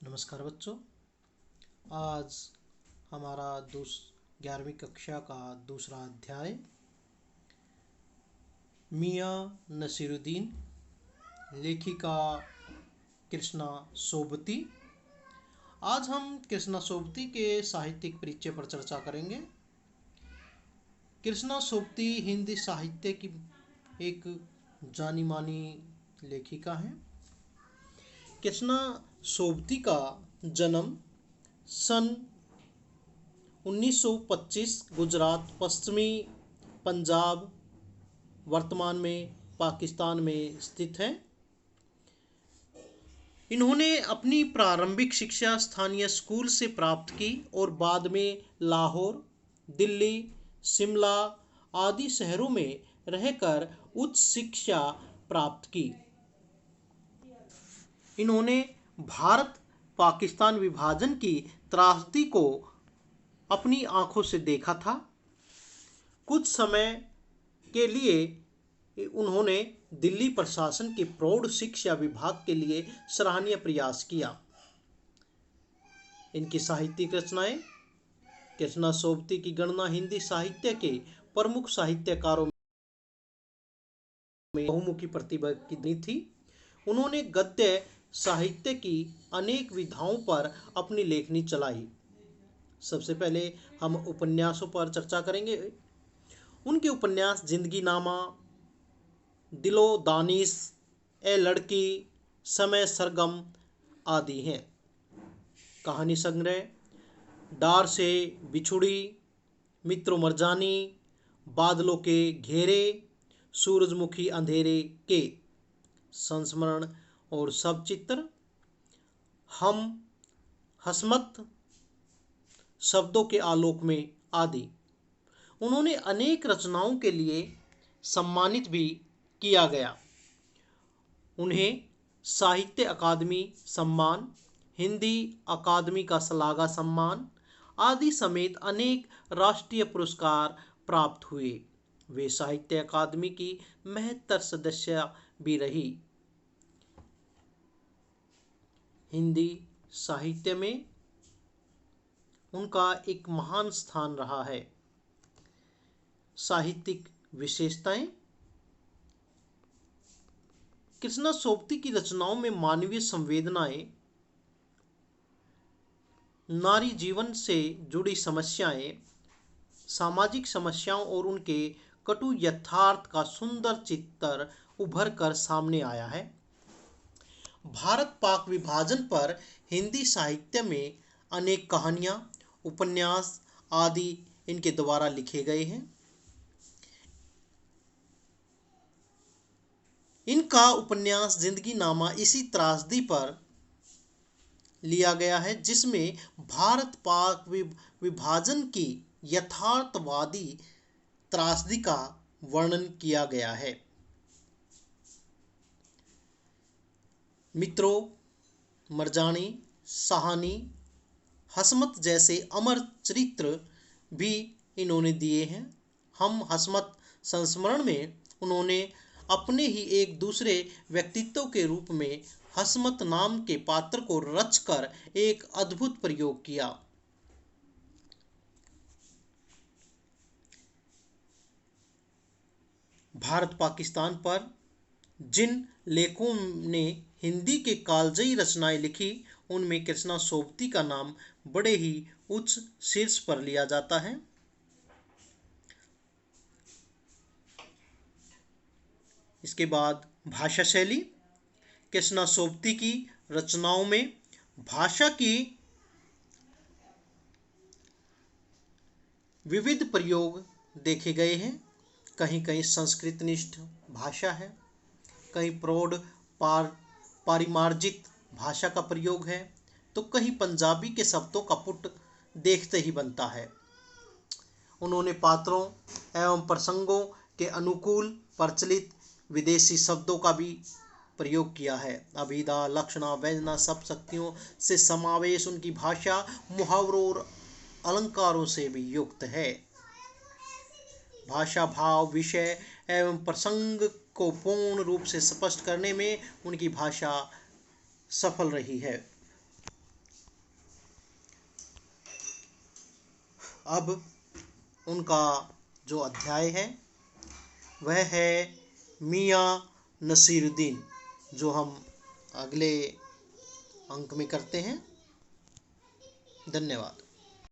नमस्कार बच्चों। आज हमारा 11वीं कक्षा का दूसरा अध्याय मियाँ नसीरुद्दीन, लेखिका कृष्णा सोबती। आज हम कृष्णा सोबती के साहित्यिक परिचय पर चर्चा करेंगे। कृष्णा सोबती हिंदी साहित्य की एक जानी मानी लेखिका हैं। कृष्णा सोबती का जन्म सन 1925 गुजरात, पश्चिमी पंजाब, वर्तमान में पाकिस्तान में स्थित है। इन्होंने अपनी प्रारंभिक शिक्षा स्थानीय स्कूल से प्राप्त की और बाद में लाहौर, दिल्ली, शिमला आदि शहरों में रहकर उच्च शिक्षा प्राप्त की। इन्होंने भारत पाकिस्तान विभाजन की त्रासदी को अपनी आंखों से देखा था। कुछ समय के लिए उन्होंने दिल्ली प्रशासन के प्रौढ़ शिक्षा विभाग के लिए सराहनीय प्रयास किया। इनकी साहित्यिक रचनाएं। कृष्णा सोबती की गणना हिंदी साहित्य के प्रमुख साहित्यकारों में बहुमुखी प्रतिभा की थी। उन्होंने गद्य साहित्य की अनेक विधाओं पर अपनी लेखनी चलाई। सबसे पहले हम उपन्यासों पर चर्चा करेंगे। उनके उपन्यास जिंदगी नामा, दिलो दानिश, ए लड़की, समय सरगम आदि हैं। कहानी संग्रह डार से बिछुड़ी, मित्रों मरजानी, बादलों के घेरे, सूरजमुखी अंधेरे के, संस्मरण और सब चित्र, हम, हसमत, शब्दों के आलोक में आदि। उन्होंने अनेक रचनाओं के लिए सम्मानित भी किया गया। उन्हें साहित्य अकादमी सम्मान, हिंदी अकादमी का सलागा सम्मान आदि समेत अनेक राष्ट्रीय पुरस्कार प्राप्त हुए। वे साहित्य अकादमी की महत्तर सदस्य भी रही। हिंदी साहित्य में उनका एक महान स्थान रहा है। साहित्यिक विशेषताएं। कृष्णा सोबती की रचनाओं में मानवीय संवेदनाएं, नारी जीवन से जुड़ी समस्याएं, सामाजिक समस्याओं और उनके कटु यथार्थ का सुंदर चित्र उभर कर सामने आया है। भारत पाक विभाजन पर हिंदी साहित्य में अनेक कहानियां, उपन्यास आदि इनके द्वारा लिखे गए हैं। इनका उपन्यास जिंदगी नामा इसी त्रासदी पर लिया गया है, जिसमें भारत पाक विभाजन की यथार्थवादी त्रासदी का वर्णन किया गया है। मित्रों मरजानी, सहानी, हसमत जैसे अमर चरित्र भी इन्होंने दिए हैं। हम हसमत संस्मरण में उन्होंने अपने ही एक दूसरे व्यक्तित्व के रूप में हसमत नाम के पात्र को रचकर एक अद्भुत प्रयोग किया। भारत पाकिस्तान पर जिन लेखकों ने हिंदी के कालजयी रचनाएं लिखी, उनमें कृष्णा सोबती का नाम बड़े ही उच्च शीर्ष पर लिया जाता है। इसके बाद भाषा शैली। कृष्णा सोबती की रचनाओं में भाषा की विविध प्रयोग देखे गए हैं। कहीं कहीं संस्कृतनिष्ठ भाषा है, कहीं प्रौढ़ पारिमार्जित भाषा का प्रयोग है, तो कहीं पंजाबी के शब्दों का पुट देखते ही बनता है। उन्होंने पात्रों एवं प्रसंगों के अनुकूल प्रचलित विदेशी शब्दों का भी प्रयोग किया है। अभिधा, लक्षणा, व्यंजना, सब शक्तियों से समावेश उनकी भाषा मुहावरों और अलंकारों से भी युक्त है। भाषा भाव, विषय एवं प्रसंग को पूर्ण रूप से स्पष्ट करने में उनकी भाषा सफल रही है। अब उनका जो अध्याय है वह है मियाँ नसीरुद्दीन, जो हम अगले अंक में करते हैं। धन्यवाद।